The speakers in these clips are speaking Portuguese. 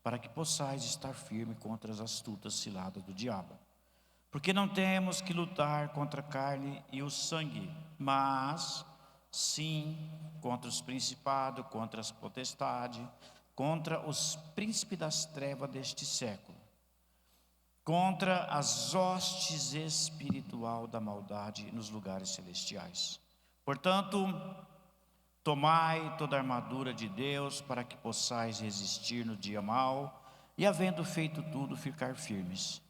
para que possais estar firme contra as astutas ciladas do diabo. Porque não temos que lutar contra a carne e o sangue, mas sim contra os principados, contra as potestades, contra os príncipes das trevas deste século, contra as hostes espiritual da maldade nos lugares celestiais. Portanto, tomai toda a armadura de Deus para que possais resistir no dia mau e, havendo feito tudo, ficar firmes.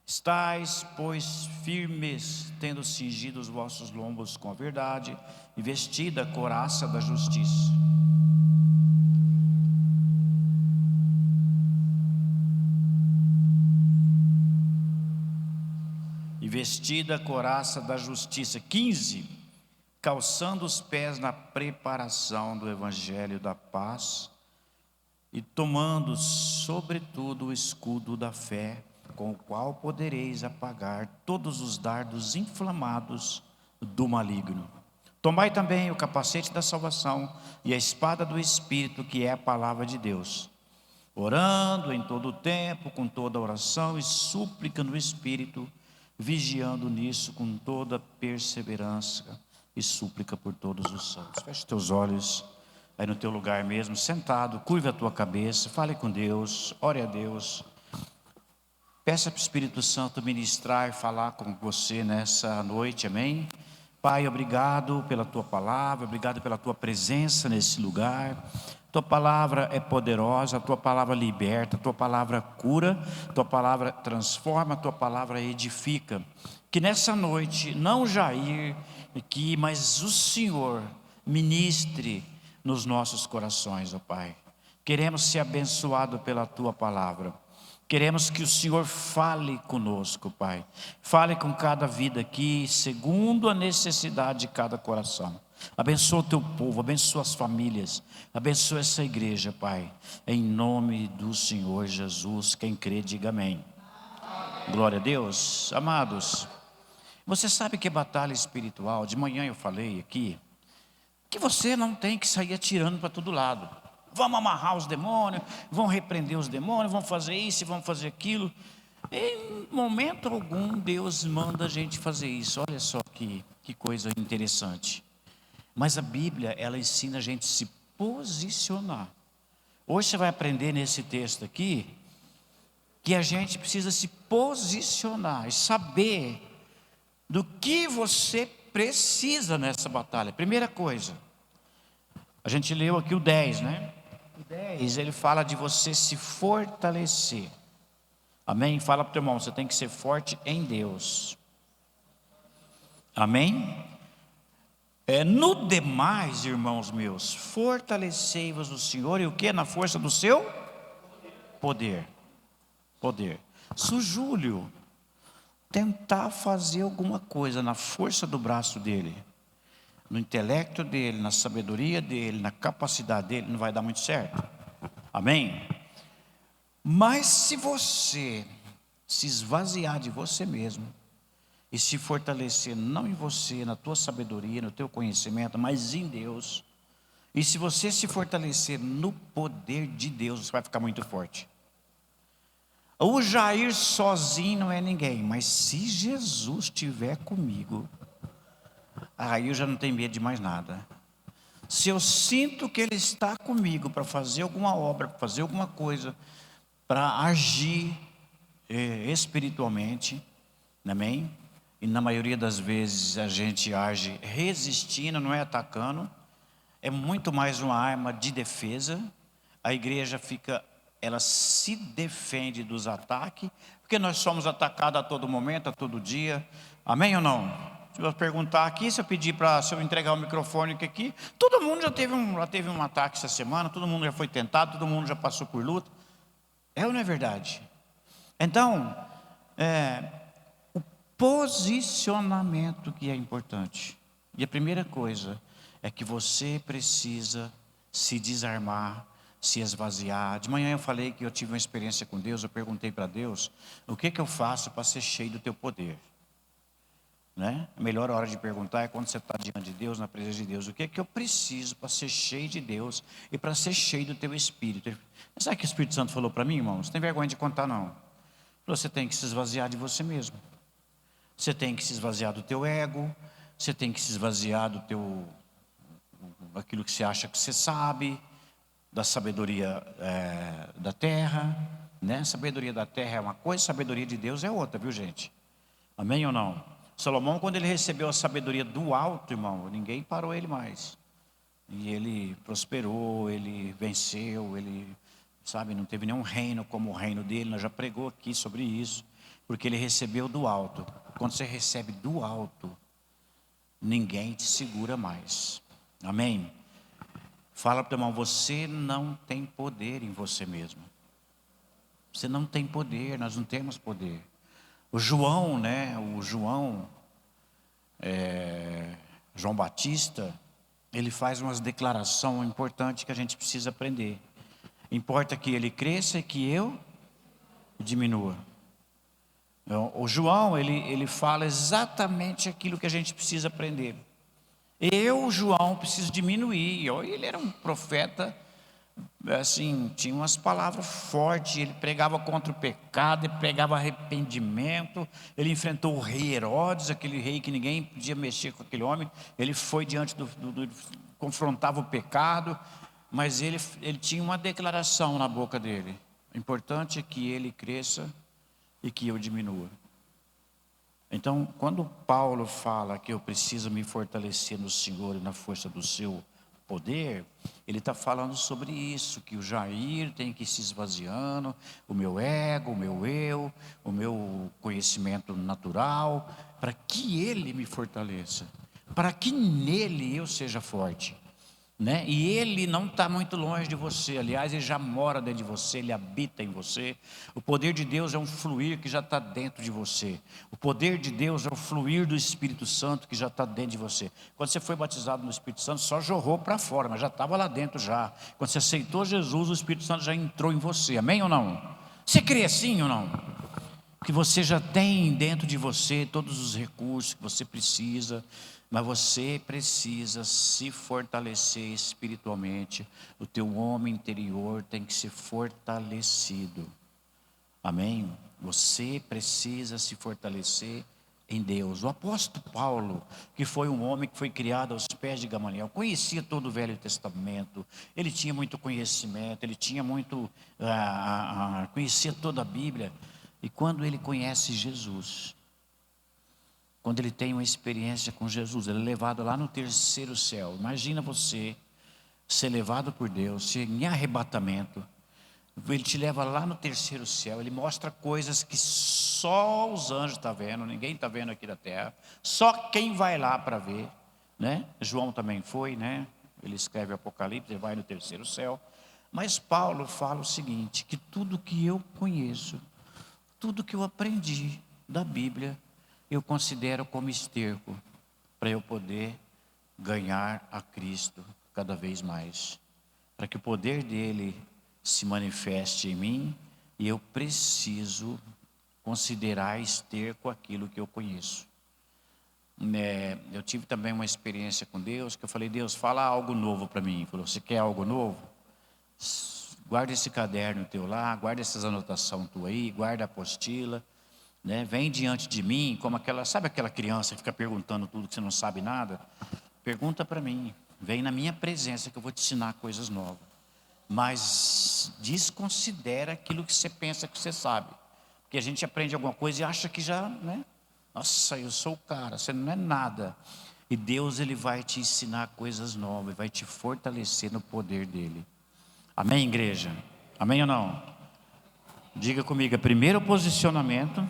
Estais, pois, firmes, tendo cingido os vossos lombos com a verdade e vestida a couraça da justiça. E vestida a couraça da justiça. 15. Calçando os pés na preparação do evangelho da paz e tomando sobretudo o escudo da fé, com o qual podereis apagar todos os dardos inflamados do maligno. Tomai também o capacete da salvação e a espada do Espírito, que é a palavra de Deus, orando em todo o tempo, com toda oração e súplica no Espírito, vigiando nisso com toda perseverança e súplica por todos os santos. Feche teus olhos aí no teu lugar mesmo, sentado, curva a tua cabeça, fale com Deus, ore a Deus. Peça para o Espírito Santo ministrar e falar com você nessa noite, amém? Pai, obrigado pela tua palavra, obrigado pela tua presença nesse lugar. Tua palavra é poderosa, a tua palavra liberta, a tua palavra cura, a tua palavra transforma, a tua palavra edifica. Que nessa noite, não Jair aqui, mas o Senhor ministre nos nossos corações, ó Pai. Queremos ser abençoados pela tua palavra. Queremos que o Senhor fale conosco, Pai. Fale com cada vida aqui, segundo a necessidade de cada coração. Abençoa o teu povo, abençoa as famílias, abençoa essa igreja, Pai. Em nome do Senhor Jesus, quem crê, diga amém. Glória a Deus. Amados, você sabe que é batalha espiritual. De manhã eu falei aqui que você não tem que sair atirando para todo lado. Vamos amarrar os demônios, vamos repreender os demônios, vamos fazer isso, vamos fazer aquilo. Em momento algum Deus manda a gente fazer isso. Olha só que coisa interessante. Mas a Bíblia, ela ensina a gente a se posicionar. Hoje você vai aprender nesse texto aqui que a gente precisa se posicionar e saber do que você precisa nessa batalha. Primeira coisa, a gente leu aqui o 10, né? O 10, ele fala de você se fortalecer. Amém? Fala para o teu irmão, você tem que ser forte em Deus. Amém? No demais, irmãos meus, fortalecei-vos no Senhor e o que? Na força do seu poder. Se o Júlio tentar fazer alguma coisa na força do braço dele, no intelecto dele, na sabedoria dele, na capacidade dele, não vai dar muito certo. Amém? Mas se você se esvaziar de você mesmo e se fortalecer não em você, na tua sabedoria, no teu conhecimento, mas em Deus, e se você se fortalecer no poder de Deus, você vai ficar muito forte. O Jair sozinho não é ninguém, mas se Jesus estiver comigo, aí eu já não tenho medo de mais nada. Se eu sinto que Ele está comigo para fazer alguma obra, para fazer alguma coisa, para agir espiritualmente, amém? E na maioria das vezes a gente age resistindo, não é atacando. É muito mais uma arma de defesa. A igreja ela se defende dos ataques, porque nós somos atacados a todo momento, a todo dia. Amém ou não? Se eu perguntar aqui, se eu entregar o microfone aqui, todo mundo já teve um ataque essa semana, todo mundo já foi tentado, todo mundo já passou por luta. É ou não é verdade? Então, o posicionamento que é importante. E a primeira coisa é que você precisa se desarmar, se esvaziar. De manhã eu falei que eu tive uma experiência com Deus. Eu perguntei para Deus, o que eu faço para ser cheio do teu poder? né? A melhor hora de perguntar é quando você está diante de Deus, na presença de Deus. O que é que eu preciso para ser cheio de Deus e para ser cheio do teu Espírito? Sabe o que o Espírito Santo falou para mim, irmãos? Não tem vergonha de contar, não. Você tem que se esvaziar de você mesmo. Você tem que se esvaziar do teu ego. Você tem que se esvaziar do teu, aquilo que você acha que você sabe, da sabedoria da terra, né? Sabedoria da terra é uma coisa, sabedoria de Deus é outra, viu, gente? Amém ou não? Salomão, quando ele recebeu a sabedoria do alto, irmão, ninguém parou ele mais. E ele prosperou, ele venceu, ele, sabe, não teve nenhum reino como o reino dele. Nós já pregou aqui sobre isso, porque ele recebeu do alto. Quando você recebe do alto, ninguém te segura mais. Amém? Fala para o irmão, você não tem poder em você mesmo. Você não tem poder, nós não temos poder. O João, né? João Batista, ele faz uma declaração importante que a gente precisa aprender. Importa que ele cresça e que eu diminua. O João, ele fala exatamente aquilo que a gente precisa aprender. Eu, João, preciso diminuir. Ele era um profeta, assim, tinha umas palavras fortes. Ele pregava contra o pecado, ele pregava arrependimento. Ele enfrentou o rei Herodes, aquele rei que ninguém podia mexer com aquele homem. Ele foi diante confrontava o pecado, mas ele tinha uma declaração na boca dele: o importante é que ele cresça e que eu diminua. Então, quando Paulo fala que eu preciso me fortalecer no Senhor e na força do seu poder, ele está falando sobre isso, que o Jair tem que ir se esvaziando, o meu ego, o meu eu, o meu conhecimento natural, para que ele me fortaleça, para que nele eu seja forte, né? E ele não está muito longe de você, aliás, ele já mora dentro de você, ele habita em você. O poder de Deus é um fluir que já está dentro de você. O poder de Deus é o fluir do Espírito Santo que já está dentro de você. Quando você foi batizado no Espírito Santo, só jorrou para fora, mas já estava lá dentro já. Quando você aceitou Jesus, o Espírito Santo já entrou em você, amém ou não? Você crê assim ou não? Que você já tem dentro de você todos os recursos que você precisa, mas você precisa se fortalecer espiritualmente. O teu homem interior tem que ser fortalecido. Amém? Você precisa se fortalecer em Deus. O apóstolo Paulo, que foi um homem que foi criado aos pés de Gamaliel, conhecia todo o Velho Testamento, ele tinha muito conhecimento, ele tinha muito, conhecia toda a Bíblia. E quando ele conhece Jesus, quando ele tem uma experiência com Jesus, ele é levado lá no terceiro céu. Imagina você ser levado por Deus, ser em arrebatamento. Ele te leva lá no terceiro céu, ele mostra coisas que só os anjos estão vendo, ninguém está vendo aqui da terra, só quem vai lá para ver, né? João também foi, né? Ele escreve Apocalipse, ele vai no terceiro céu. Mas Paulo fala o seguinte, que tudo que eu conheço, tudo que eu aprendi da Bíblia, eu considero como esterco para eu poder ganhar a Cristo cada vez mais, para que o poder dele se manifeste em mim, e eu preciso considerar esterco aquilo que eu conheço. Eu tive também uma experiência com Deus, que eu falei: Deus, fala algo novo para mim. Ele falou: você quer algo novo? Guarda esse caderno teu lá, guarda essas anotações tu aí, guarda a apostila, né? Vem diante de mim, como sabe aquela criança que fica perguntando tudo que você não sabe nada? Pergunta para mim, vem na minha presença que eu vou te ensinar coisas novas. Mas desconsidera aquilo que você pensa que você sabe, porque a gente aprende alguma coisa e acha que já, né? Nossa, eu sou o cara, você não é nada. E Deus, ele vai te ensinar coisas novas, vai te fortalecer no poder dele. Amém, igreja? Amém ou não? Diga comigo, o primeiro posicionamento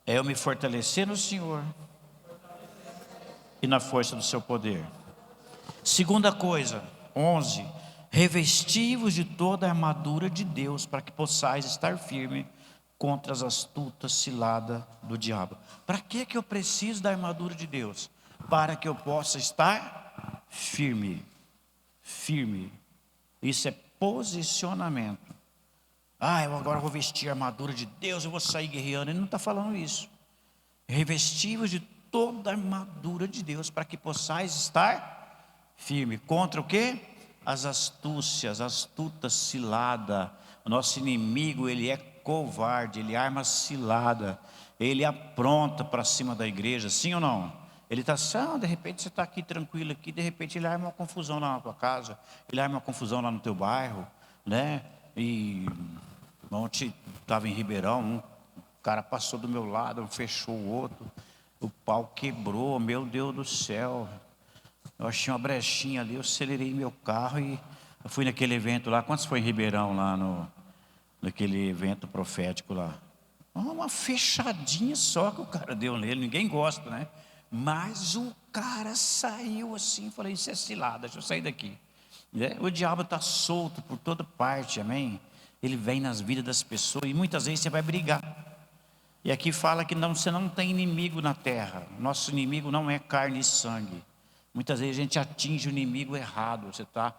é eu me fortalecer no Senhor e na força do seu poder. Segunda coisa, 11, revesti-vos de toda a armadura de Deus, para que possais estar firme contra as astutas ciladas do diabo. Para que eu preciso da armadura de Deus? Para que eu possa estar firme. Firme. Isso é posicionamento. Eu agora vou vestir a armadura de Deus, eu vou sair guerreando. Ele não está falando isso. revestivos de toda a armadura de Deus, para que possais estar firme. Contra o quê? As astúcias, astuta cilada. O nosso inimigo, ele é covarde, ele arma cilada, ele apronta para cima da igreja, sim ou não? Ele está assim, de repente você está aqui tranquilo aqui, de repente ele arma uma confusão lá na tua casa, ele arma uma confusão lá no teu bairro, né? E ontem estava em Ribeirão, o cara passou do meu lado, fechou o outro, o pau quebrou, meu Deus do céu. Eu achei uma brechinha ali, eu acelerei meu carro e eu fui naquele evento lá. Quantos foi em Ribeirão lá naquele evento profético lá? Uma fechadinha só que o cara deu nele, ninguém gosta, né? Mas o cara saiu assim, falei, isso é cilada, deixa eu sair daqui. O diabo está solto por toda parte, amém? Ele vem nas vidas das pessoas e muitas vezes você vai brigar. E aqui fala que não, você não tem inimigo na terra. Nosso inimigo não é carne e sangue. Muitas vezes a gente atinge o inimigo errado. Você está?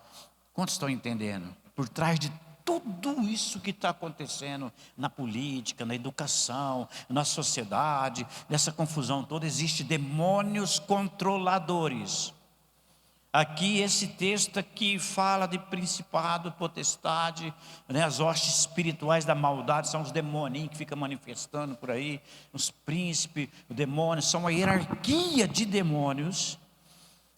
Quantos estão entendendo? Por trás de tudo isso que está acontecendo na política, na educação, na sociedade, nessa confusão toda, existe demônios controladores. Aqui esse texto aqui fala de principado, potestade, né? As hostes espirituais da maldade são os demoninhos que ficam manifestando por aí, os príncipes, os demônios, são uma hierarquia de demônios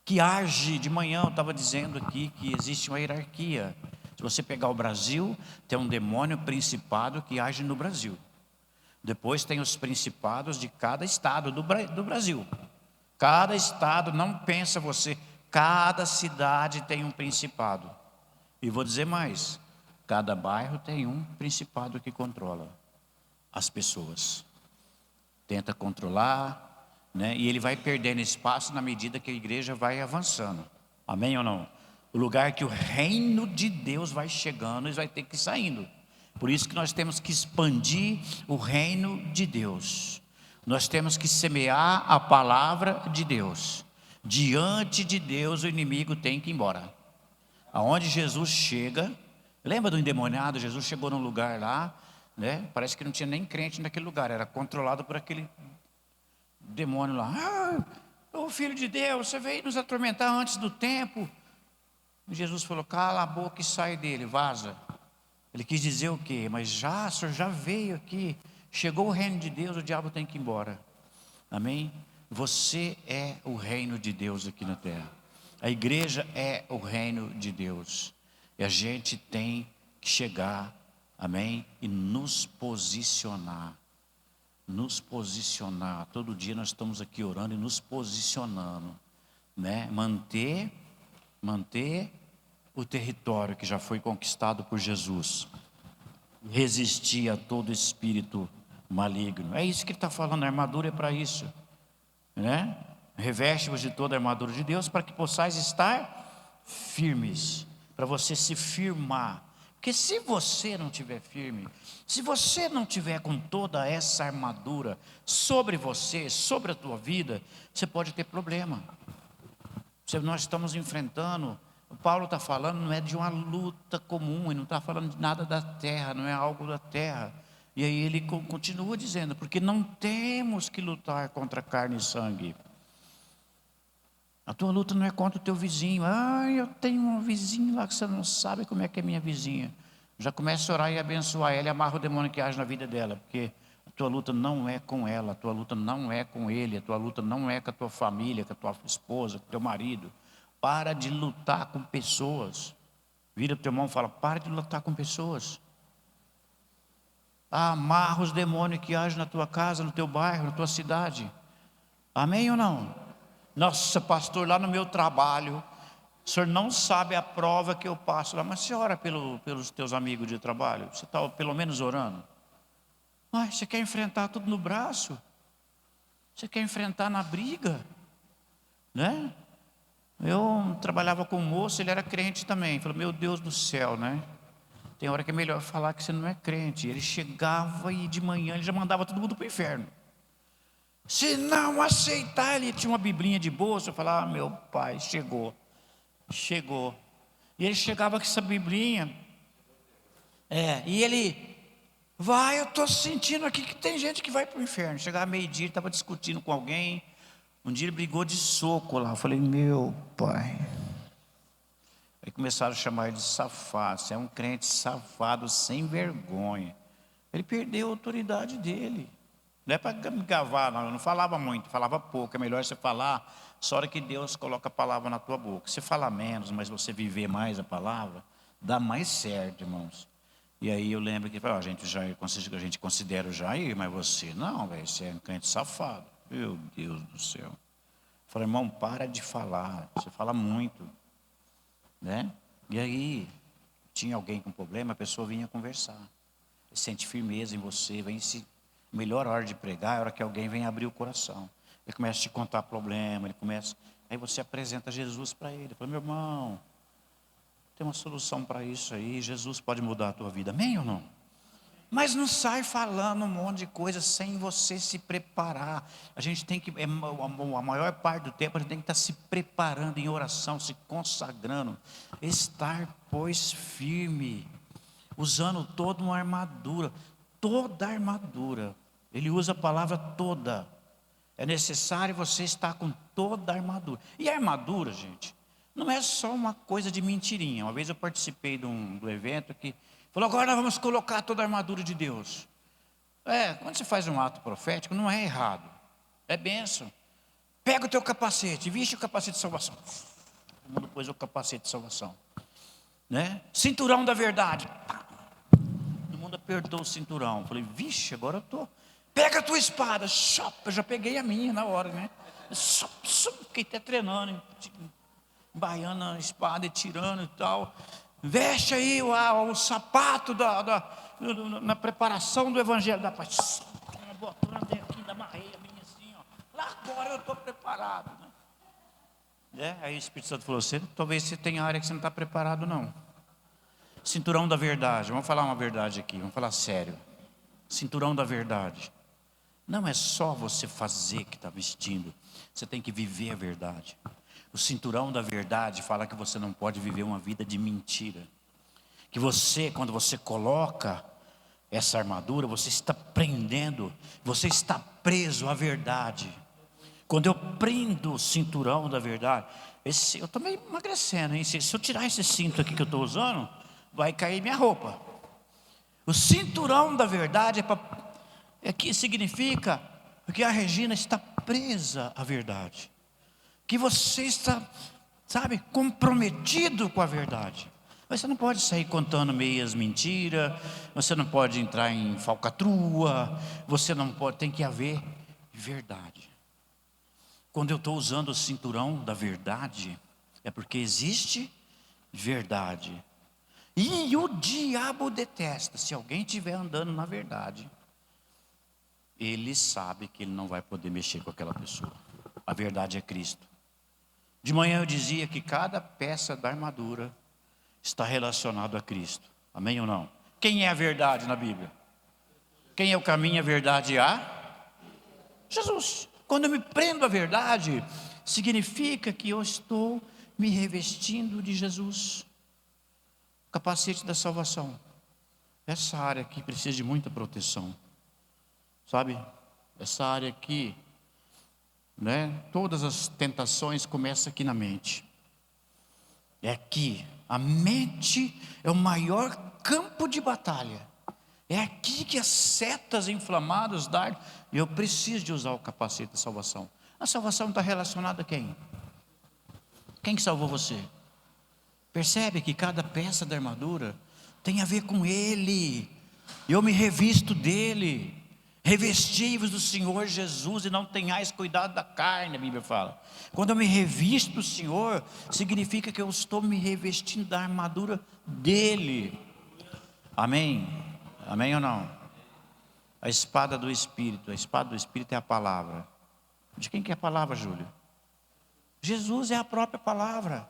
que age. De manhã eu estava dizendo aqui que existe uma hierarquia. Se você pegar o Brasil, tem um demônio principado que age no Brasil. Depois tem os principados de cada estado do Brasil. Cada estado, não pensa você, cada cidade tem um principado. E vou dizer mais, cada bairro tem um principado que controla as pessoas. Tenta controlar, né? E ele vai perdendo espaço na medida que a igreja vai avançando. Amém ou não? O lugar que o reino de Deus vai chegando, eles vai ter que ir saindo. Por isso que nós temos que expandir o reino de Deus. Nós temos que semear a palavra de Deus. Diante de Deus o inimigo tem que ir embora. Aonde Jesus chega, lembra do endemoniado? Jesus chegou num lugar lá, né? Parece que não tinha nem crente naquele lugar, era controlado por aquele demônio lá. Ô filho de Deus, você veio nos atormentar antes do tempo. E Jesus falou, cala a boca e sai dele, vaza. Ele quis dizer o quê? Mas o senhor já veio aqui, chegou o reino de Deus, o diabo tem que ir embora. Amém? Você é o reino de Deus aqui na terra. A igreja é o reino de Deus. E a gente tem que chegar, amém? E nos posicionar. Nos posicionar. Todo dia nós estamos aqui orando e nos posicionando, né? Manter o território que já foi conquistado por Jesus. Resistir a todo espírito maligno. É isso que ele está falando, a armadura é para isso, né? Reveste-vos de toda a armadura de Deus para que possais estar firmes, para você se firmar. Porque se você não estiver firme, se você não tiver com toda essa armadura sobre você, sobre a tua vida, você pode ter problema. Nós estamos enfrentando, o Paulo está falando, não é de uma luta comum, ele não está falando de nada da terra, não é algo da terra. E aí ele continua dizendo, porque não temos que lutar contra carne e sangue. A tua luta não é contra o teu vizinho. Eu tenho um vizinho lá que você não sabe como é que é minha vizinha. Já começa a orar e abençoar ela e amarra o demônio que age na vida dela, porque a tua luta não é com ela, a tua luta não é com ele, a tua luta não é com a tua família, com a tua esposa, com o teu marido. Para de lutar com pessoas. Vira para o teu irmão e fala, para de lutar com pessoas. Amarra os demônios que agem na tua casa, no teu bairro, na tua cidade. Amém ou não? Nossa, pastor, lá no meu trabalho, o senhor não sabe a prova que eu passo lá, mas você ora pelos teus amigos de trabalho? Você está pelo menos orando? Você quer enfrentar tudo no braço? Você quer enfrentar na briga? Né? Eu trabalhava com um moço, ele era crente também. Falei, meu Deus do céu, né? Tem hora que é melhor falar que você não é crente. Ele chegava e de manhã ele já mandava todo mundo para o inferno. Se não aceitar, ele tinha uma biblinha de bolsa. Eu falava, meu pai, chegou. E ele chegava com essa biblinha. E ele Vai, eu estou sentindo aqui que tem gente que vai para o inferno. Chegar meio-dia, ele estava discutindo com alguém. Um dia ele brigou de soco lá. Eu falei, meu pai. Aí começaram a chamar ele de safado. Você é um crente safado, sem vergonha. Ele perdeu a autoridade dele. Não é para gavar, não. Eu não falava muito, falava pouco. É melhor você falar só hora que Deus coloca a palavra na tua boca. Você fala menos, mas você viver mais a palavra, dá mais certo, irmãos. E aí eu lembro que a gente considera o Jair, mas você não, velho, você é um crente safado. Meu Deus do céu. Eu falei, irmão, para de falar, você fala muito, né? E aí, tinha alguém com problema, a pessoa vinha conversar. Ele sente firmeza em você, melhor hora de pregar é a hora que alguém vem abrir o coração. Ele começa a te contar problema, aí você apresenta Jesus para ele. Fala, meu irmão, tem uma solução para isso aí, Jesus pode mudar a tua vida, amém ou não? Mas não sai falando um monte de coisa sem você se preparar. A gente tem que, a maior parte do tempo, a gente tem que estar se preparando em oração, se consagrando. Estar, pois, firme, usando toda uma armadura, toda a armadura. Ele usa a palavra toda. É necessário você estar com toda a armadura. E a armadura, gente, não é só uma coisa de mentirinha. Uma vez eu participei do evento que falou, agora nós vamos colocar toda a armadura de Deus. Quando você faz um ato profético, não é errado, é bênção. Pega o teu capacete, viste o capacete de salvação. Todo mundo pôs o capacete de salvação, né? Cinturão da verdade. Todo mundo apertou o cinturão. Falei, vixe, agora eu estou. Pega a tua espada. Eu já peguei a minha na hora, né? Fiquei até treinando, embaiando a espada e tirando e tal. Veste aí o sapato na preparação do evangelho da paz. Uma botona aqui, ainda amarrei a minha assim, ó. Lá agora eu estou preparado, né? Aí o Espírito Santo falou, talvez você tenha área que você não está preparado, não. Cinturão da verdade, vamos falar uma verdade aqui, vamos falar sério. Cinturão da verdade. Não é só você fazer que está vestindo, você tem que viver a verdade. O cinturão da verdade fala que você não pode viver uma vida de mentira. Que você, quando você coloca essa armadura, você está prendendo, você está preso à verdade. Quando eu prendo o cinturão da verdade, eu estou meio emagrecendo, hein? Se eu tirar esse cinto aqui que eu estou usando, vai cair minha roupa. O cinturão da verdade que significa que a Regina está presa à verdade. Que você está, comprometido com a verdade. Mas você não pode sair contando meias mentiras, você não pode entrar em falcatrua, você não pode, tem que haver verdade. Quando eu estou usando o cinturão da verdade, é porque existe verdade. E o diabo detesta, se alguém estiver andando na verdade, ele sabe que ele não vai poder mexer com aquela pessoa. A verdade é Cristo. De manhã eu dizia que cada peça da armadura está relacionada a Cristo. Amém ou não? Quem é a verdade na Bíblia? Quem é o caminho, a verdade e Jesus. Quando eu me prendo à verdade, significa que eu estou me revestindo de Jesus. O capacete da salvação. Essa área aqui precisa de muita proteção. Sabe? Essa área aqui, né? Todas as tentações começam aqui na mente. É aqui. A mente é o maior campo de batalha. É aqui que as setas inflamadas dão. E eu preciso de usar o capacete da salvação. A salvação está relacionada a quem? Quem que salvou você? Percebe que cada peça da armadura tem a ver com Ele. Eu me revisto dEle. Revesti-vos do Senhor Jesus e não tenhais cuidado da carne, a Bíblia fala. Quando eu me revisto do Senhor, significa que eu estou me revestindo da armadura dEle. Amém? Amém ou não? A espada do Espírito é a palavra. De quem que é a palavra, Júlio? Jesus é a própria palavra.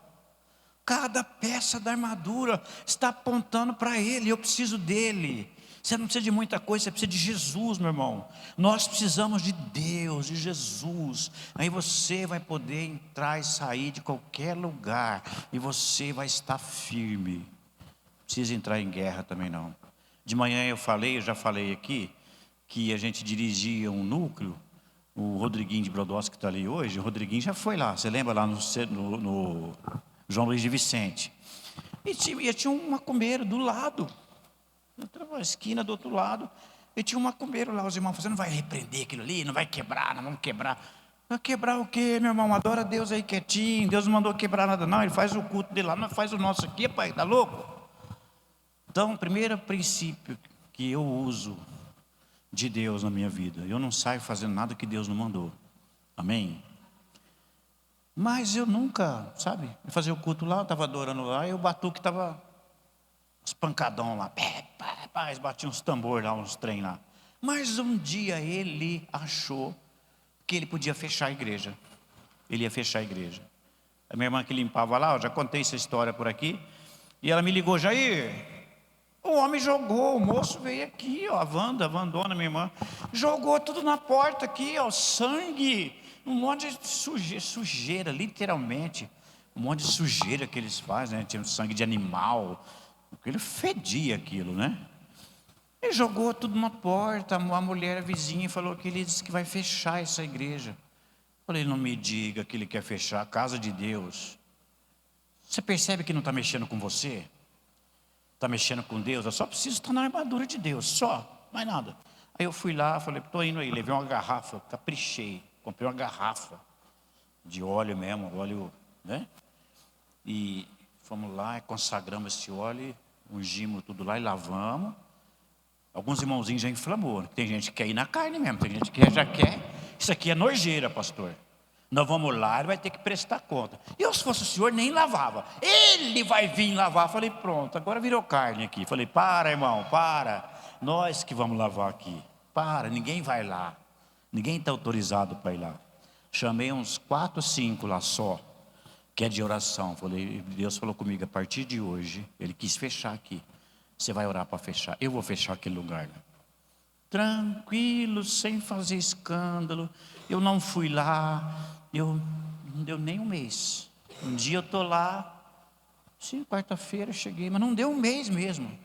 Cada peça da armadura está apontando para Ele, eu preciso dEle. Você não precisa de muita coisa, você precisa de Jesus, meu irmão. Nós precisamos de Deus, de Jesus. Aí você vai poder entrar e sair de qualquer lugar, e você vai estar firme. Não precisa entrar em guerra também não. De manhã eu já falei aqui, que a gente dirigia um núcleo, o Rodriguinho de Brodowski que está ali hoje, o Rodriguinho já foi lá, você lembra lá no João Luiz de Vicente. E tinha um macumbeiro do lado, na esquina do outro lado, e tinha um macumbeiro lá, os irmãos falaram, você não vai repreender aquilo ali, não vai quebrar, não vamos quebrar. Vai quebrar o quê, meu irmão? Adora Deus aí quietinho, Deus não mandou quebrar nada não, ele faz o culto dele lá, não faz o nosso aqui, pai, tá louco? Então, o primeiro princípio que eu uso de Deus na minha vida, eu não saio fazendo nada que Deus não mandou, amém? Mas eu nunca, sabe, eu fazia o culto lá, eu estava adorando lá, e o batuque estava uns pancadão lá, eles batiam uns tambor lá, uns trem lá. Mas um dia ele achou que ele podia fechar a igreja, ele ia fechar a igreja. A minha irmã que limpava lá, eu já contei essa história por aqui, e ela me ligou, Jair, o homem jogou, o moço veio aqui, ó, a Vandona, minha irmã, jogou tudo na porta aqui, ó, sangue, um monte de sujeira, literalmente, um monte de sujeira que eles fazem, né? Tinha sangue de animal, ele fedia aquilo, né? Ele jogou tudo na porta, a mulher vizinha falou que ele disse que vai fechar essa igreja. Falei, não me diga que ele quer fechar a casa de Deus. Você percebe que não está mexendo com você? Está mexendo com Deus, eu só preciso estar na armadura de Deus, só, mais nada. Aí eu fui lá, falei, estou indo aí, levei uma garrafa, caprichei, comprei uma garrafa de óleo mesmo, óleo, né? E fomos lá, consagramos esse óleo, ungimos tudo lá e lavamos. Alguns irmãozinhos já inflamou, tem gente que quer ir na carne mesmo, tem gente que já quer, isso aqui é nojeira, pastor. Nós vamos lá, ele vai ter que prestar conta. Eu, se fosse o senhor, nem lavava. Ele vai vir lavar. Falei, pronto, agora virou carne aqui. Falei, para, irmão, para. Nós que vamos lavar aqui. Para, ninguém vai lá. Ninguém está autorizado para ir lá. Chamei uns 4, 5 lá só, que é de oração. Falei, Deus falou comigo, a partir de hoje, Ele quis fechar aqui. Você vai orar para fechar. Eu vou fechar aquele lugar lá. Tranquilo, sem fazer escândalo. Eu não fui lá. Não deu nem um mês. Um dia eu estou lá, sim, quarta-feira cheguei, mas não deu um mês mesmo.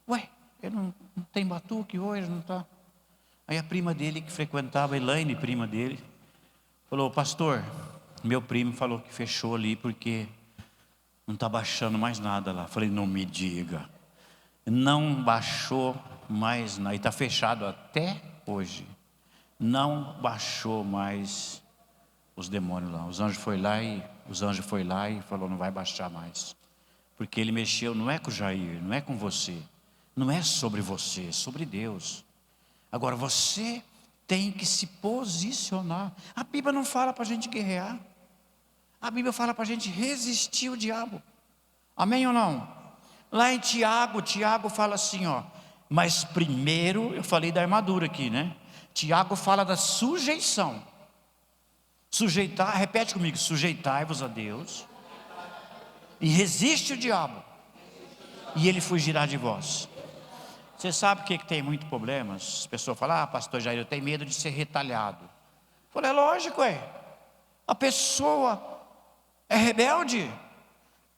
Ué, ele não tem batuque hoje, não está? Aí a prima dele que frequentava, a Elaine, prima dele, falou, pastor, meu primo falou que fechou ali porque não está baixando mais nada lá. Falei, não me diga. Não baixou mais nada, e está fechado até hoje. Não baixou mais os demônios lá, os anjos foi lá e falou, não vai baixar mais, porque ele mexeu, não é com o Jair, não é com você, não é sobre você, é sobre Deus. Agora você tem que se posicionar. A Bíblia não fala para a gente guerrear, a Bíblia fala para a gente resistir o diabo, amém ou não? Lá em Tiago fala assim, ó, mas primeiro, eu falei da armadura aqui, né? Tiago fala da sujeição. Sujeitar, repete comigo, sujeitai-vos a Deus e resiste o diabo e ele fugirá de vós. Você sabe o que tem muito problemas? As pessoas falam, pastor Jair, eu tenho medo de ser retalhado. Eu falei, é lógico, a pessoa é rebelde.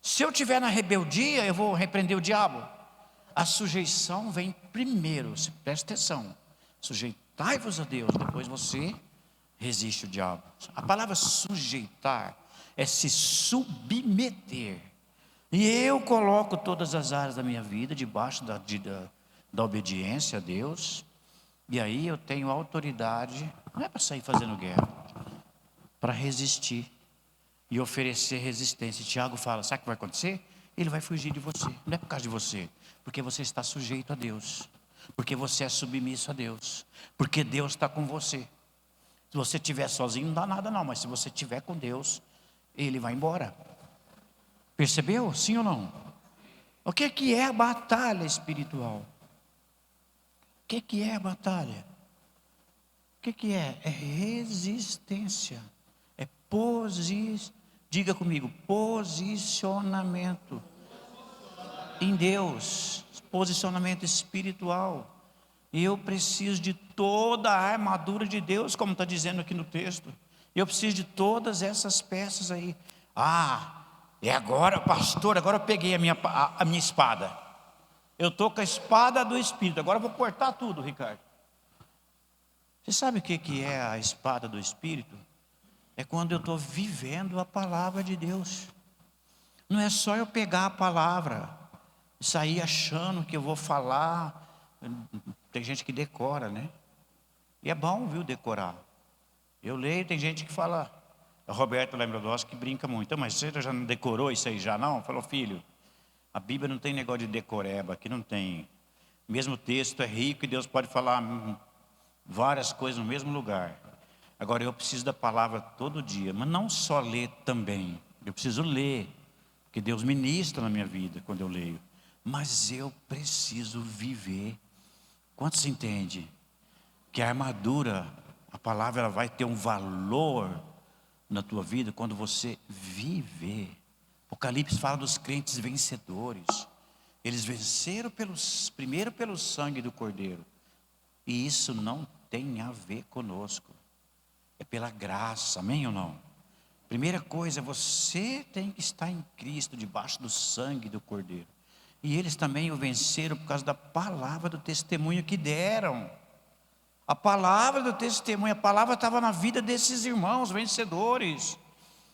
Se eu estiver na rebeldia, eu vou repreender o diabo. A sujeição vem primeiro, presta atenção, sujeitai-vos a Deus, depois você resiste o diabo. A palavra sujeitar é se submeter. E eu coloco todas as áreas da minha vida debaixo da obediência a Deus. E aí eu tenho autoridade, não é para sair fazendo guerra, para resistir e oferecer resistência. E Tiago fala, sabe o que vai acontecer? Ele vai fugir de você, não é por causa de você, porque você está sujeito a Deus, porque você é submisso a Deus, porque Deus está com você. Se você estiver sozinho não dá nada não, mas se você estiver com Deus, Ele vai embora. Percebeu? Sim ou não? O que é a batalha espiritual? O que é a batalha? O que é? É resistência. É diga comigo, posicionamento em Deus, posicionamento espiritual. E eu preciso de toda a armadura de Deus, como está dizendo aqui no texto. Eu preciso de todas essas peças aí. É agora, pastor, agora eu peguei a minha espada. Eu estou com a espada do Espírito. Agora eu vou cortar tudo, Ricardo. Você sabe o que é a espada do Espírito? É quando eu estou vivendo a palavra de Deus. Não é só eu pegar a palavra e sair achando que eu vou falar. Tem gente que decora, né? E é bom, viu, decorar. Eu leio, tem gente que fala. A Roberta Lembradossi que brinca muito. Mas você já não decorou isso aí já não? Falou, filho, a Bíblia não tem negócio de decoreba, aqui não tem. O mesmo texto é rico e Deus pode falar várias coisas no mesmo lugar. Agora eu preciso da palavra todo dia, mas não só ler também. Eu preciso ler, porque Deus ministra na minha vida quando eu leio. Mas eu preciso viver. Quantos entendem que a armadura, a palavra, ela vai ter um valor na tua vida quando você viver? Apocalipse fala dos crentes vencedores. Eles venceram primeiro pelo sangue do Cordeiro. E isso não tem a ver conosco. É pela graça, amém ou não? Primeira coisa, você tem que estar em Cristo, debaixo do sangue do Cordeiro. E eles também o venceram por causa da palavra do testemunho que deram. A palavra do testemunho, a palavra estava na vida desses irmãos vencedores.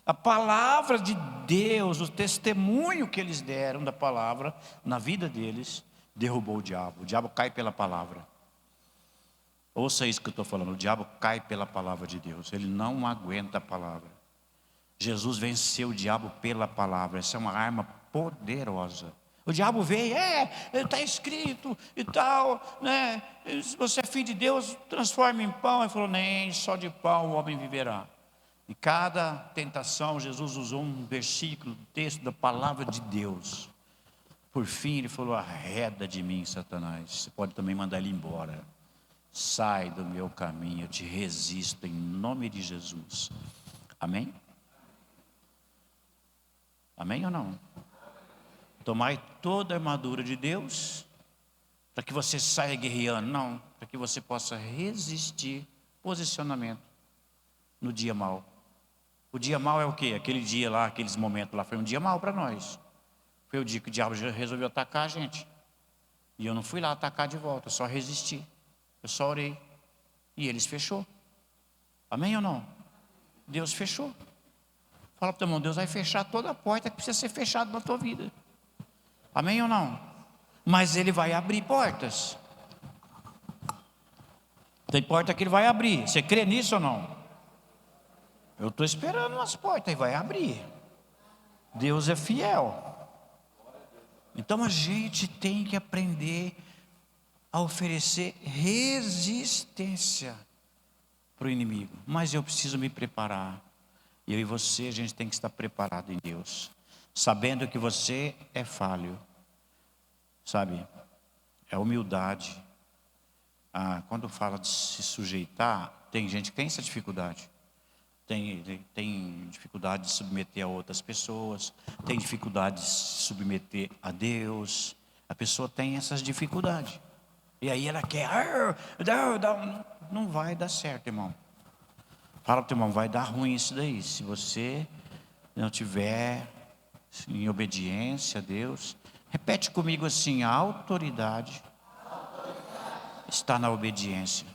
A palavra de Deus, o testemunho que eles deram da palavra na vida deles, derrubou o diabo. O diabo cai pela palavra. Ouça isso que eu estou falando, o diabo cai pela palavra de Deus. Ele não aguenta a palavra. Jesus venceu o diabo pela palavra. Essa é uma arma poderosa. O diabo veio, está escrito e tal, né? Se você é filho de Deus, transforma em pão. Ele falou, nem só de pão o homem viverá. Em cada tentação, Jesus usou um versículo, um texto da palavra de Deus. Por fim, ele falou, arreda de mim, Satanás. Você pode também mandar ele embora. Sai do meu caminho, eu te resisto em nome de Jesus. Amém? Amém ou não? Tomai toda a armadura de Deus, para que você saia guerreando, não, para que você possa resistir posicionamento no dia mau. O dia mau é o quê? Aquele dia lá, aqueles momentos lá, foi um dia mau para nós. Foi o dia que o diabo já resolveu atacar a gente. E eu não fui lá atacar de volta, eu só resisti. Eu só orei. E eles fechou. Amém ou não? Deus fechou. Fala para o teu irmão, Deus vai fechar toda a porta que precisa ser fechada na tua vida. Amém ou não? Mas Ele vai abrir portas. Tem porta que Ele vai abrir. Você crê nisso ou não? Eu estou esperando umas portas e vai abrir. Deus é fiel. Então a gente tem que aprender a oferecer resistência para o inimigo. Mas eu preciso me preparar. Eu e você, a gente tem que estar preparado em Deus, sabendo que você é falho. Sabe, é humildade. Quando fala de se sujeitar, tem gente que tem essa dificuldade. Tem dificuldade de submeter a outras pessoas, tem dificuldade de se submeter a Deus. A pessoa tem essas dificuldades. E aí ela quer, não vai dar certo, irmão. Fala para o teu irmão, vai dar ruim isso daí. Se você não tiver em obediência a Deus. Repete comigo assim, a autoridade está na obediência.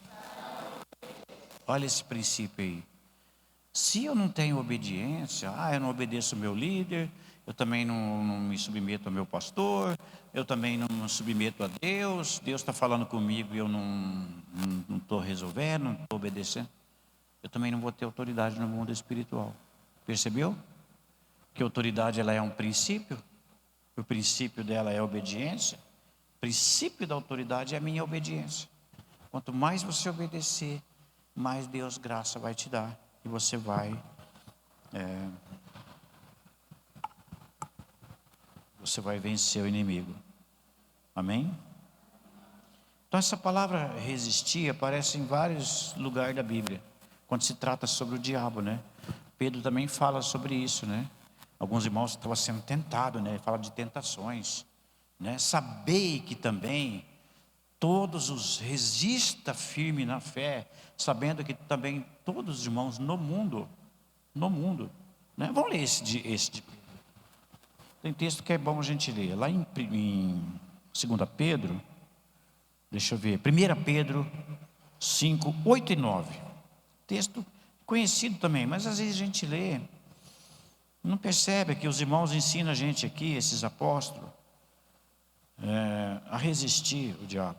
Olha esse princípio aí. Se eu não tenho obediência, eu não obedeço ao meu líder, eu também não me submeto ao meu pastor, eu também não me submeto a Deus, Deus está falando comigo e eu não estou resolvendo, não estou obedecendo, eu também não vou ter autoridade no mundo espiritual. Percebeu? Que a autoridade ela é um princípio, o princípio dela é a obediência, o princípio da autoridade é a minha obediência. Quanto mais você obedecer, mais Deus graça vai te dar. E você vai vencer o inimigo. Amém? Então essa palavra resistir aparece em vários lugares da Bíblia, quando se trata sobre o diabo, né? Pedro também fala sobre isso, né? Alguns irmãos estavam sendo tentados, né? Ele fala de tentações, né? Sabei que também todos os resista firme na fé, sabendo que também todos os irmãos no mundo, né? Vamos ler esse. Tem texto que é bom a gente ler, lá em 2 2 Pedro, deixa eu ver, 1 Pedro 5, 8 e 9. Texto conhecido também, mas às vezes a gente lê, não percebe que os irmãos ensinam a gente aqui, esses apóstolos, a resistir o diabo.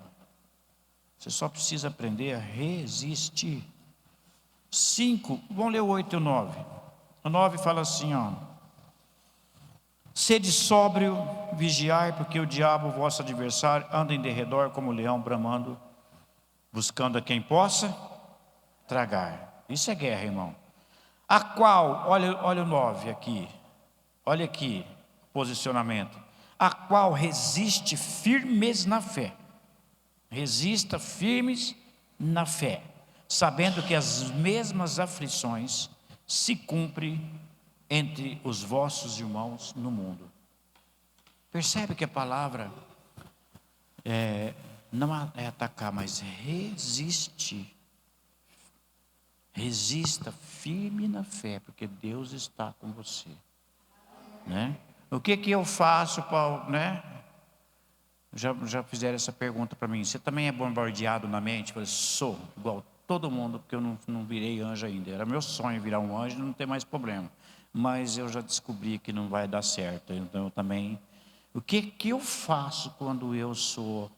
Você só precisa aprender a resistir. 5, vamos ler o 8 e o 9. O 9 fala assim, ó: sede sóbrio, vigiai, porque o diabo, vosso adversário, anda em derredor como leão bramando, buscando a quem possa tragar. Isso é guerra, irmão. A qual, olha o 9 aqui, olha aqui, posicionamento. A qual resiste firmes na fé. Resista firmes na fé, sabendo que as mesmas aflições se cumprem entre os vossos irmãos no mundo. Percebe que a palavra não é atacar, mas resistir. Resista firme na fé, porque Deus está com você, né? O que eu faço para, né? Já fizeram essa pergunta para mim. Você também é bombardeado na mente? Eu falei, sou, igual todo mundo, porque eu não virei anjo ainda. Era meu sonho virar um anjo e não ter mais problema. Mas eu já descobri que não vai dar certo. Então eu também... O que eu faço quando eu sou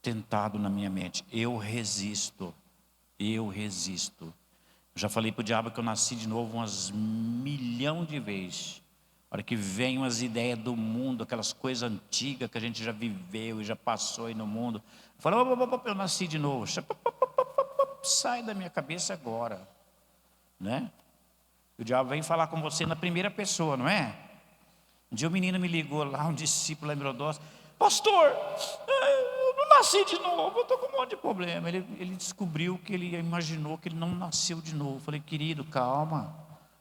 tentado na minha mente? Eu resisto. Eu resisto. Já falei para o diabo que eu nasci de novo umas 1.000.000 de vezes. A hora que vem umas ideias do mundo, aquelas coisas antigas que a gente já viveu e já passou aí no mundo, eu falo, eu nasci de novo. Sai da minha cabeça agora, né? O diabo vem falar com você na primeira pessoa, não é? Um dia o menino me ligou lá, um discípulo lá em Brodowski: pastor, eu não nasci de novo, eu estou com um monte de problema. Ele descobriu que ele imaginou que ele não nasceu de novo. Eu falei, querido, calma,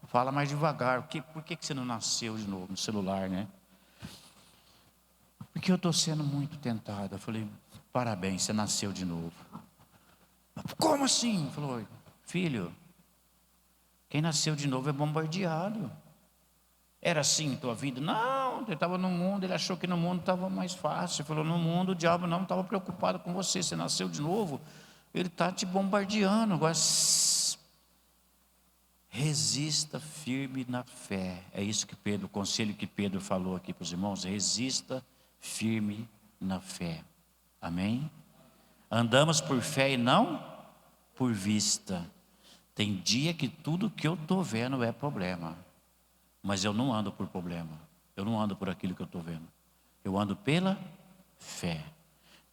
fala mais devagar. Por que você não nasceu de novo no celular, né? Porque eu estou sendo muito tentado. Eu falei, parabéns, você nasceu de novo. Como assim? Ele falou, filho, quem nasceu de novo é bombardeado. Era assim tua vida? Não, ele estava no mundo, ele achou que no mundo estava mais fácil. Ele falou, no mundo o diabo não estava preocupado com você. Você nasceu de novo, ele está te bombardeando. Agora, resista firme na fé. É isso que Pedro, o conselho que Pedro falou aqui para os irmãos. Resista firme na fé. Amém? Andamos por fé e não por vista. Tem dia que tudo que eu estou vendo é problema. Mas eu não ando por problema. Eu não ando por aquilo que eu estou vendo. Eu ando pela fé.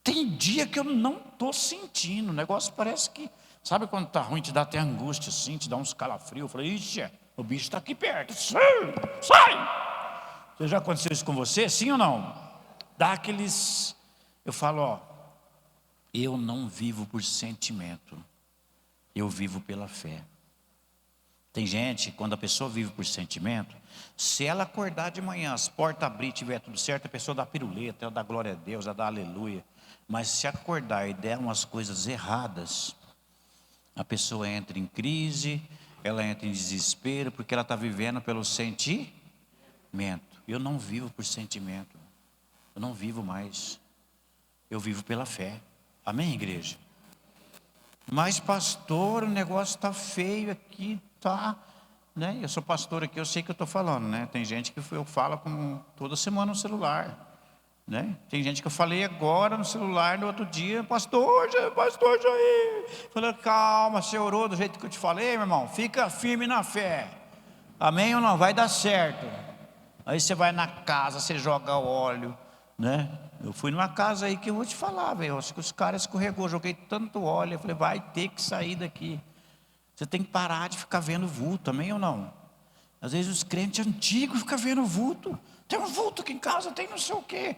Tem dia que eu não estou sentindo. O negócio parece que... Sabe quando está ruim, te dá até angústia assim, te dá uns calafrios. Eu falei, ixi, o bicho está aqui perto. Sai! Você já aconteceu isso com você? Sim ou não? Dá aqueles... Eu falo, eu não vivo por sentimento. Eu vivo pela fé. Tem gente, quando a pessoa vive por sentimento, se ela acordar de manhã, as portas abrir, tiver tudo certo, a pessoa dá piruleta, ela dá glória a Deus, ela dá aleluia. Mas se acordar e der umas coisas erradas, a pessoa entra em crise, ela entra em desespero, porque ela está vivendo pelo sentimento. Eu não vivo por sentimento, eu não vivo mais, eu vivo pela fé. Amém, igreja? Mas pastor, o negócio está feio aqui, tá, né? Eu sou pastor aqui, eu sei que eu estou falando, né? Tem gente que eu falo toda semana no celular, né? Tem gente que eu falei agora no celular, no outro dia, pastor Jair, falei, calma, você orou do jeito que eu te falei, meu irmão, fica firme na fé, amém ou não? Vai dar certo. Aí você vai na casa, você joga óleo, né? Eu fui numa casa aí que eu vou te falar, velho, acho que os caras escorregou, joguei tanto óleo, eu falei, vai ter que sair daqui. Você tem que parar de ficar vendo vulto, amém ou não? Às vezes os crentes antigos ficam vendo vulto. Tem um vulto aqui em casa, tem não sei o quê.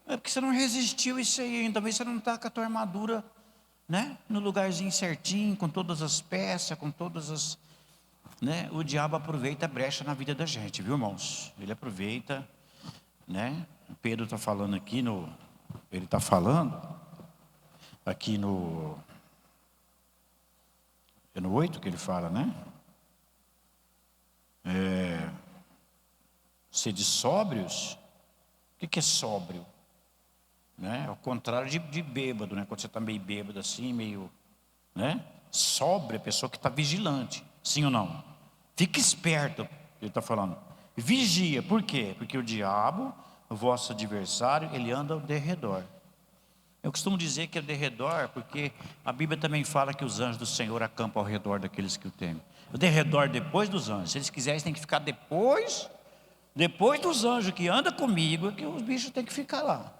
É porque você não resistiu isso aí ainda. Talvez você não está com a tua armadura, né, no lugarzinho certinho, com todas as peças, com todas as... né? O diabo aproveita a brecha na vida da gente, viu, irmãos? Ele aproveita, né? O Pedro está falando aqui ele está falando aqui é no 8 que ele fala, né? Sede sóbrios. O que é sóbrio? né? Ao contrário de bêbado, né? Quando você está meio bêbado assim, meio, né? Sóbrio, a pessoa que está vigilante, sim ou não? Fica esperto, ele está falando. Vigia, por quê? Porque o diabo, o vosso adversário, ele anda ao derredor. Eu costumo dizer que é derredor, porque a Bíblia também fala que os anjos do Senhor acampam ao redor daqueles que o temem. O derredor depois dos anjos. Se eles quiserem, tem que ficar depois dos anjos que andam comigo, que os bichos têm que ficar lá.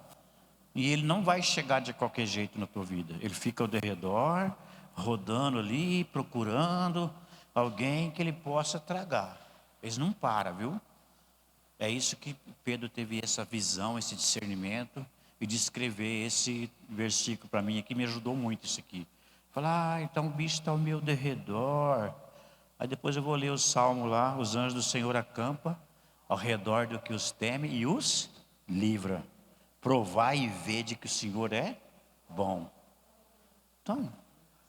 E ele não vai chegar de qualquer jeito na tua vida. Ele fica ao derredor, rodando ali, procurando alguém que ele possa tragar. Eles não param, viu? É isso que Pedro teve essa visão, esse discernimento, e de escrever esse versículo para mim aqui, me ajudou muito isso aqui. Falar, então o bicho está ao meu derredor. Aí depois eu vou ler o salmo lá, os anjos do Senhor acampam ao redor do que os teme e os livra. Provai e vede que o Senhor é bom. Então,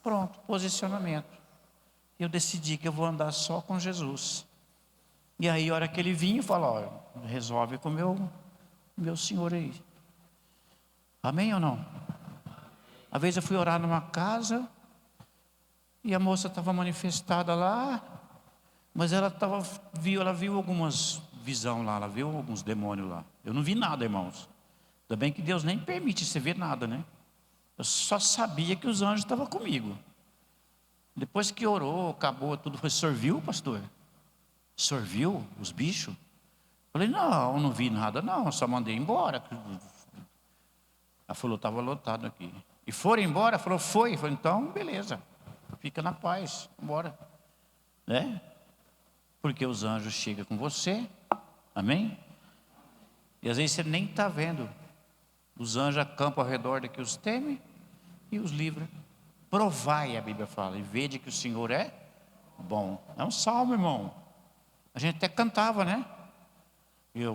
pronto, posicionamento. Eu decidi que eu vou andar só com Jesus. E aí a hora que ele vinha, eu falo, ó, resolve com o meu Senhor aí. Amém ou não? Às vezes eu fui orar numa casa e a moça estava manifestada lá, mas ela viu algumas visão lá, ela viu alguns demônios lá. Eu não vi nada, irmãos. Ainda bem que Deus nem permite você ver nada, né? Eu só sabia que os anjos estavam comigo. Depois que orou, acabou tudo, foi, o senhor viu, pastor? O senhor viu os bichos? Falei, não vi nada não, só mandei embora. Ela falou, estava lotado aqui. E foram embora? Falou, foi. Falei, então, beleza. Fica na paz, embora. Né? Porque os anjos chegam com você. Amém? E às vezes você nem está vendo. Os anjos acampam ao redor de que os teme e os livra. Provai, a Bíblia fala, e vede que o Senhor é bom. É um salmo, irmão. A gente até cantava, né? Eu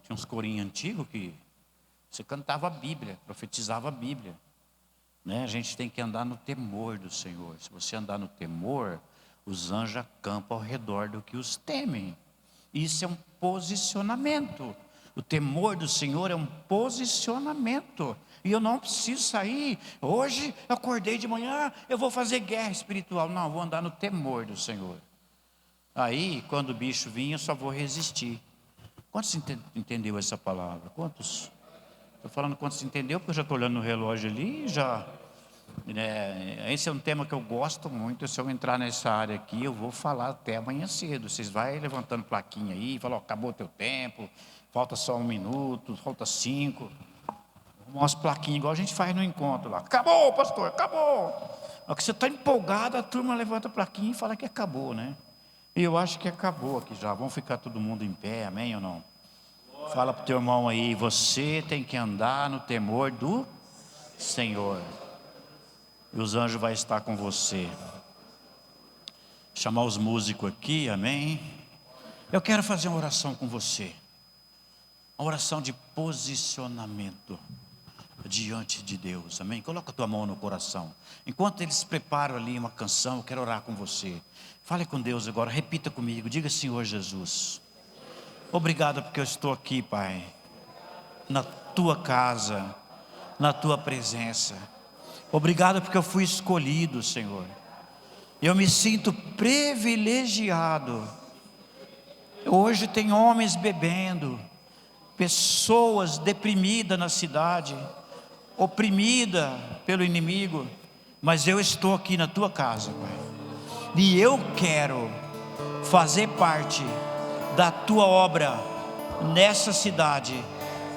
tinha uns corinhos antigos que você cantava a Bíblia, profetizava a Bíblia, né? A gente tem que andar no temor do Senhor. Se você andar no temor, os anjos acampam ao redor do que os temem. Isso é um posicionamento. O temor do Senhor é um posicionamento. E eu não preciso sair. Hoje eu acordei de manhã, eu vou fazer guerra espiritual. Não, eu vou andar no temor do Senhor. Aí, quando o bicho vinha, eu só vou resistir. Quantos entendeu essa palavra? Quantos? Estou falando quantos entendeu, porque eu já estou olhando no relógio ali, já. Esse é um tema que eu gosto muito. Se eu entrar nessa área aqui, eu vou falar até amanhã cedo. Vocês vão levantando plaquinha aí, falam, acabou o teu tempo, falta só 1 minuto, falta 5. Umas plaquinhas igual a gente faz no encontro lá. Acabou, pastor, acabou. Só que você está empolgado, a turma levanta a plaquinha e fala que acabou, né? E eu acho que acabou aqui já. Vamos ficar todo mundo em pé, amém ou não? Fala para o teu irmão aí, você tem que andar no temor do Senhor. E os anjos vão estar com você. Chamar os músicos aqui, amém? Eu quero fazer uma oração com você. Uma oração de posicionamento diante de Deus, amém? Coloca a tua mão no coração. Enquanto eles preparam ali uma canção, eu quero orar com você. Fale com Deus agora, repita comigo, diga, Senhor Jesus, obrigado porque eu estou aqui, Pai, na tua casa, na tua presença. Obrigado porque eu fui escolhido, Senhor. Eu me sinto privilegiado. Hoje tem homens bebendo, pessoas deprimidas na cidade, oprimida pelo inimigo, mas eu estou aqui na tua casa, Pai, e eu quero fazer parte da tua obra nessa cidade.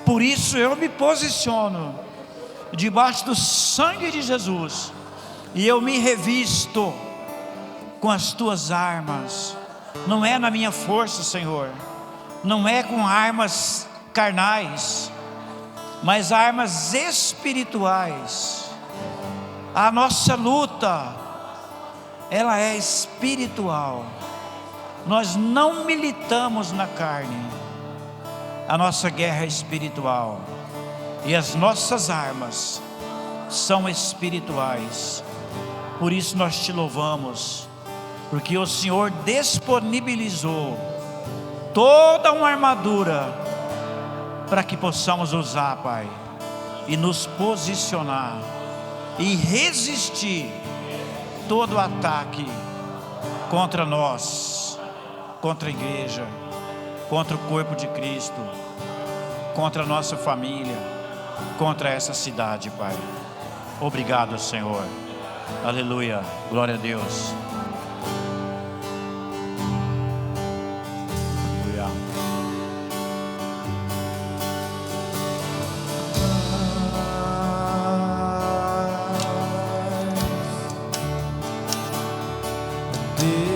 Por isso eu me posiciono debaixo do sangue de Jesus, e eu me revisto com as tuas armas. Não é na minha força, Senhor, não é com armas carnais, mas armas espirituais. A nossa luta, ela é espiritual. Nós não militamos na carne. A nossa guerra é espiritual, e as nossas armas são espirituais. Por isso nós te louvamos, porque o Senhor disponibilizou toda uma armadura para que possamos usar, Pai. e nos posicionar e resistir todo ataque contra nós, contra a igreja, contra o corpo de Cristo, contra a nossa família, contra essa cidade, Pai. Obrigado, Senhor. Aleluia. Glória a Deus. Deus